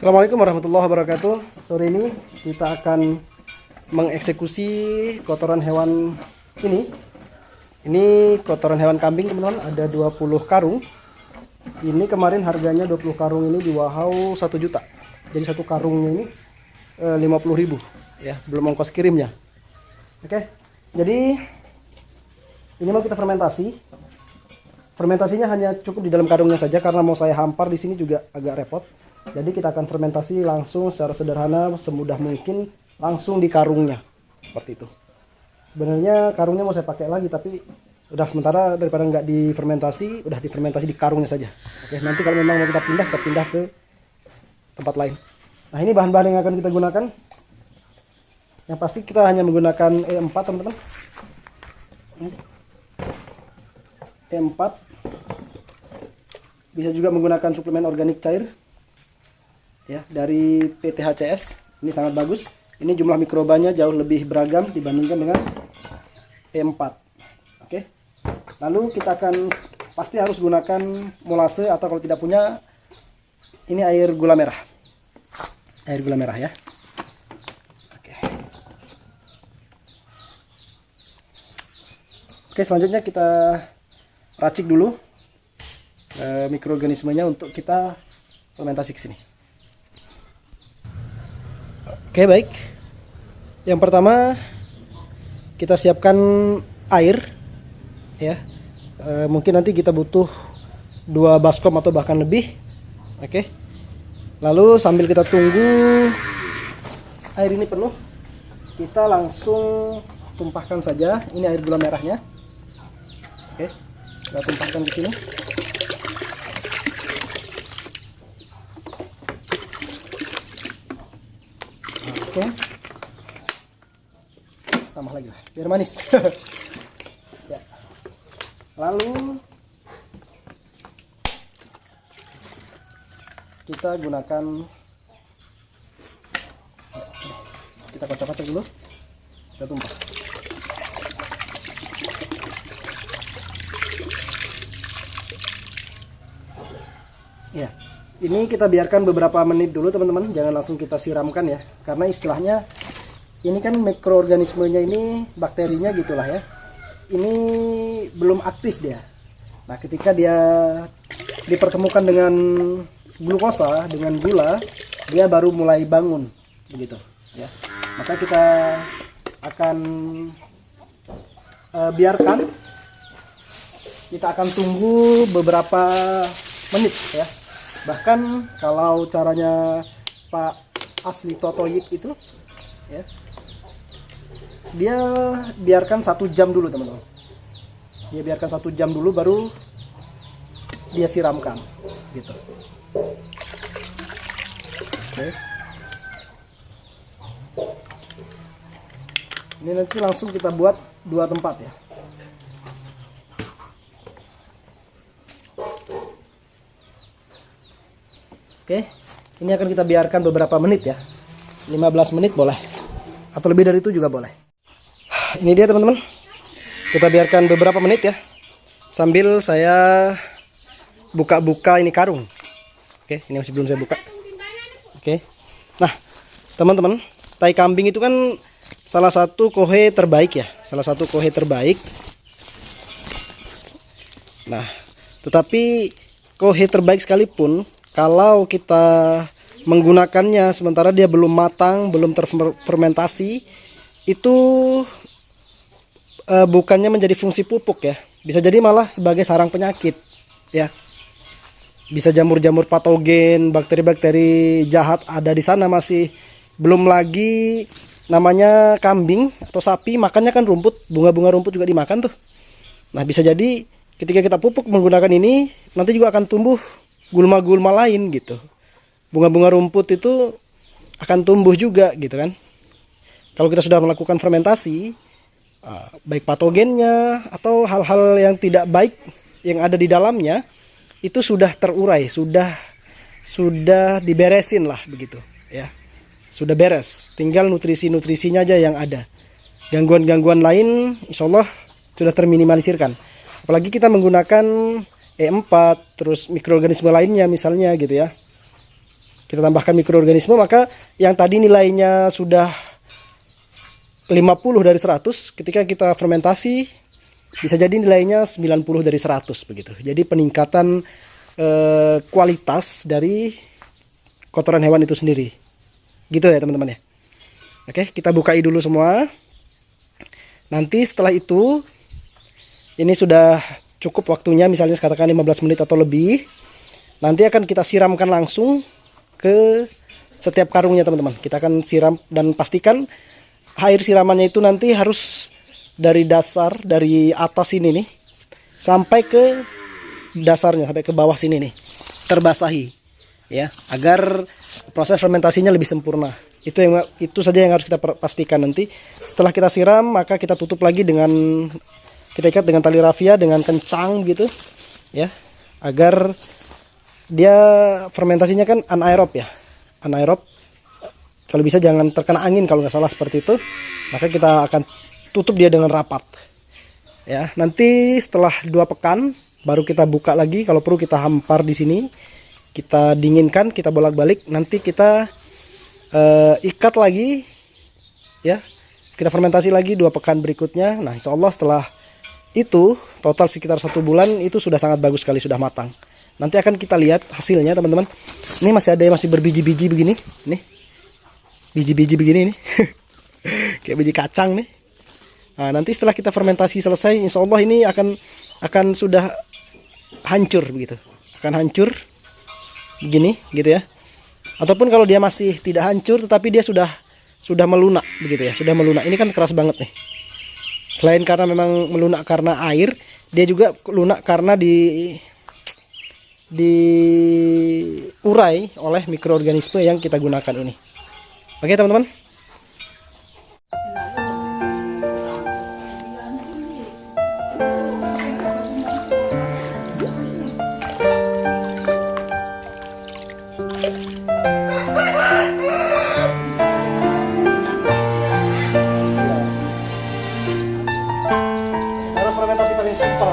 Assalamualaikum warahmatullahi wabarakatuh. Sore ini kita akan mengeksekusi kotoran hewan ini. Ini kotoran hewan kambing, teman-teman, ada 20 karung. Ini kemarin harganya 20 karung ini di Wahau 1 juta. Jadi satu karungnya ini 50.000 ya, belum ongkos kirimnya. Oke. Jadi ini mau kita fermentasi. Fermentasinya hanya cukup di dalam karungnya saja karena mau saya hampar di sini juga agak repot. Jadi kita akan fermentasi langsung secara sederhana, semudah mungkin langsung di karungnya. Seperti itu. Sebenarnya karungnya mau saya pakai lagi, tapi udah sementara daripada nggak difermentasi, udah difermentasi di karungnya saja. Oke, nanti kalau memang mau kita pindah ke tempat lain. Nah, ini bahan-bahan yang akan kita gunakan. Yang pasti kita hanya menggunakan E4, teman-teman. E4. Bisa juga menggunakan suplemen organik cair. Ya, dari PT HCS. Ini sangat bagus. Ini jumlah mikrobanya jauh lebih beragam dibandingkan dengan E4. Oke. Lalu kita akan pasti harus gunakan molase, atau kalau tidak punya ini air gula merah. Air gula merah ya. Oke. Oke, selanjutnya kita racik dulu mikroorganismenya untuk kita fermentasi ke sini. Oke, baik. Yang pertama kita siapkan air ya. Mungkin nanti kita butuh 2 baskom atau bahkan lebih. Oke. Lalu sambil kita tunggu air ini penuh, kita langsung tumpahkan saja ini air gula merahnya. Oke. Kita tumpahkan di sini. Oke. Tambah lagi lah, biar manis. Ya. Lalu kita gunakan, kita kocok-kocok dulu, kita tumpah. Ya, ini kita biarkan beberapa menit dulu, teman-teman. Jangan langsung kita siramkan ya, karena istilahnya ini kan mikroorganismenya ini, bakterinya gitulah ya. Ini belum aktif dia. Nah, ketika dia dipertemukan dengan glukosa, dengan gula, dia baru mulai bangun begitu ya. Maka kita akan biarkan, kita akan tunggu beberapa menit ya. Bahkan kalau caranya Pak Asli Totoyip itu ya, dia biarkan 1 jam dulu, teman-teman. Dia biarkan 1 jam dulu baru dia siramkan gitu. Oke. Ini nanti langsung kita buat 2 tempat ya. Oke, ini akan kita biarkan beberapa menit ya. 15 menit boleh, atau lebih dari itu juga boleh. Ini dia, teman-teman. Kita biarkan beberapa menit ya, sambil saya buka-buka ini karung. Oke, ini masih belum saya buka. Oke. Nah, teman-teman, tai kambing itu kan salah satu kohe terbaik ya. Salah satu kohe terbaik. Nah, tetapi kohe terbaik sekalipun, kalau kita menggunakannya sementara dia belum matang, belum terfermentasi, itu bukannya menjadi fungsi pupuk ya. Bisa jadi malah sebagai sarang penyakit ya. Bisa jamur-jamur patogen, bakteri-bakteri jahat ada di sana masih. Belum lagi namanya kambing atau sapi makannya kan rumput, bunga-bunga rumput juga dimakan tuh. Nah, bisa jadi ketika kita pupuk menggunakan ini, nanti juga akan tumbuh gulma-gulma lain gitu. Bunga-bunga rumput itu akan tumbuh juga gitu kan. Kalau kita sudah melakukan fermentasi, baik patogennya atau hal-hal yang tidak baik yang ada di dalamnya itu sudah terurai, sudah diberesin lah begitu ya. Sudah beres, tinggal nutrisi-nutrisinya aja yang ada. Gangguan-gangguan lain insya Allah sudah terminimalisirkan. Apalagi kita menggunakan E4, terus mikroorganisme lainnya misalnya gitu ya. kita tambahkan mikroorganisme, maka yang tadi nilainya sudah 50 dari 100, ketika kita fermentasi bisa jadi nilainya 90 dari 100 begitu. Jadi peningkatan kualitas dari kotoran hewan itu sendiri. Gitu ya teman-teman ya. Oke, kita bukai dulu semua. Nanti setelah itu ini sudah cukup waktunya, misalnya katakan 15 menit atau lebih. Nanti akan kita siramkan langsung ke setiap karungnya teman-teman. Kita akan siram dan pastikan air siramannya itu nanti harus dari dasar, dari atas sini nih sampai ke dasarnya, sampai ke bawah sini nih, terbasahi ya, agar proses fermentasinya lebih sempurna. Itu saja yang harus kita pastikan. Nanti setelah kita siram, maka kita tutup lagi dengan, kita ikat dengan tali rafia dengan kencang gitu ya, agar dia fermentasinya kan anaerob ya, anaerob. Kalau bisa jangan terkena angin, kalau nggak salah seperti itu. Maka kita akan tutup dia dengan rapat ya. Nanti setelah 2 pekan baru kita buka lagi. Kalau perlu kita hampar di sini, kita dinginkan, kita bolak-balik. Nanti kita ikat lagi ya, kita fermentasi lagi 2 pekan berikutnya. Nah insya Allah setelah itu total sekitar 1 bulan itu sudah sangat bagus sekali, sudah matang. Nanti akan kita lihat hasilnya teman-teman. Ini masih ada yang masih berbiji-biji begini nih, biji-biji begini nih kayak biji kacang nih. Nah nanti setelah kita fermentasi selesai, insya Allah ini akan sudah hancur begitu, akan hancur begini gitu ya. Ataupun kalau dia masih tidak hancur tetapi dia sudah melunak begitu ya, sudah melunak. Ini kan keras banget nih. Selain karena memang melunak karena air, dia juga lunak karena diurai oleh mikroorganisme yang kita gunakan ini. Oke teman-teman. Cara fermentasi paling simpel.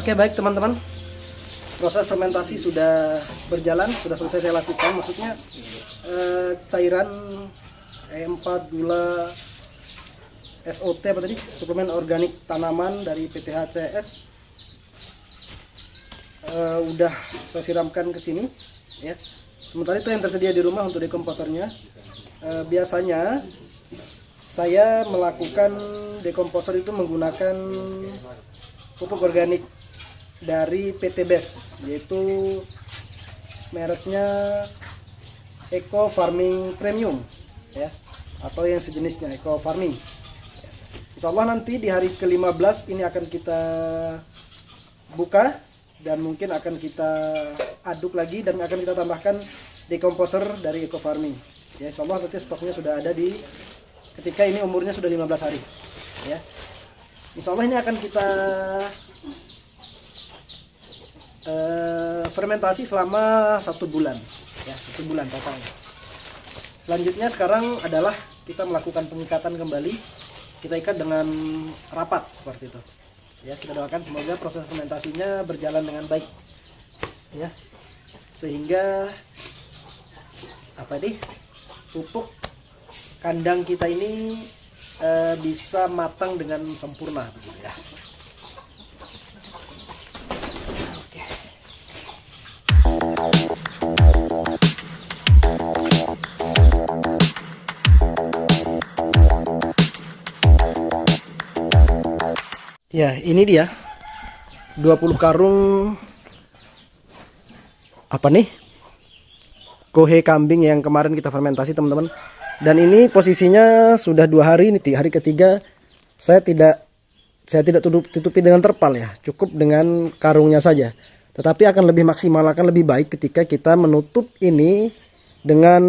Oke baik teman-teman, proses fermentasi sudah berjalan, sudah selesai saya lakukan. Maksudnya cairan E4 gula SOT apa tadi, suplemen organik tanaman dari PT HCS udah saya siramkan ke sini ya. Sementara itu yang tersedia di rumah untuk dekomposernya, biasanya saya melakukan dekomposer itu menggunakan pupuk organik dari PT BES, yaitu mereknya Eco Farming Premium ya, atau yang sejenisnya Eco Farming. Insya Allah nanti di hari ke-15 ini akan kita buka dan mungkin akan kita aduk lagi dan akan kita tambahkan dekomposer dari Eco Farming ya. Insya Allah nanti stoknya sudah ada di ketika ini umurnya sudah 15 hari ya. Insya Allah ini akan kita fermentasi selama 1 bulan ya, 1 bulan totalnya. Selanjutnya sekarang adalah kita melakukan pengikatan kembali. Kita ikat dengan rapat seperti itu ya. Kita doakan semoga proses fermentasinya berjalan dengan baik ya, sehingga pupuk kandang kita ini bisa matang dengan sempurna begitu ya. Ya, ini dia 20 karung apa nih? Kohe kambing yang kemarin kita fermentasi, teman-teman. Dan ini posisinya sudah 2 hari, ini hari ketiga. Saya tidak tutupi dengan terpal ya, cukup dengan karungnya saja. Tetapi akan lebih maksimal, akan lebih baik ketika kita menutup ini dengan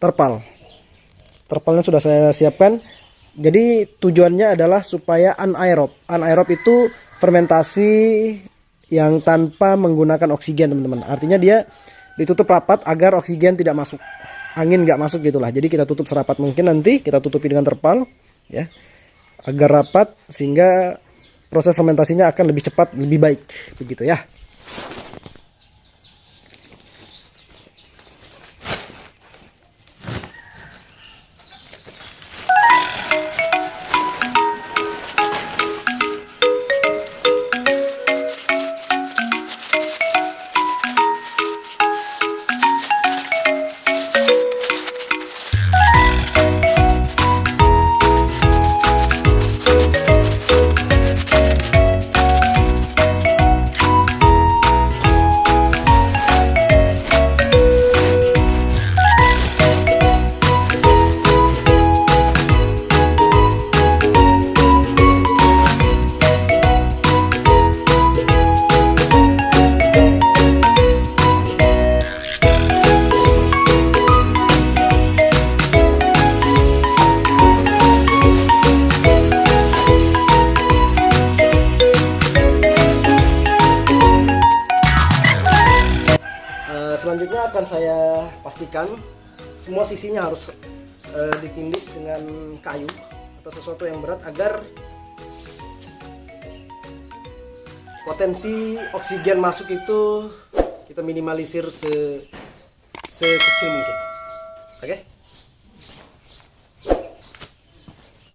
terpal. Terpalnya sudah saya siapkan. Jadi tujuannya adalah supaya anaerob. Anaerob itu fermentasi yang tanpa menggunakan oksigen, teman-teman. Artinya dia ditutup rapat agar oksigen tidak masuk, angin nggak masuk gitulah. Jadi kita tutup serapat mungkin, nanti kita tutupi dengan terpal ya, agar rapat sehingga proses fermentasinya akan lebih cepat, lebih baik begitu ya. Selanjutnya akan saya pastikan semua sisinya harus ditindis dengan kayu atau sesuatu yang berat agar potensi oksigen masuk itu kita minimalisir sekecil mungkin. Oke?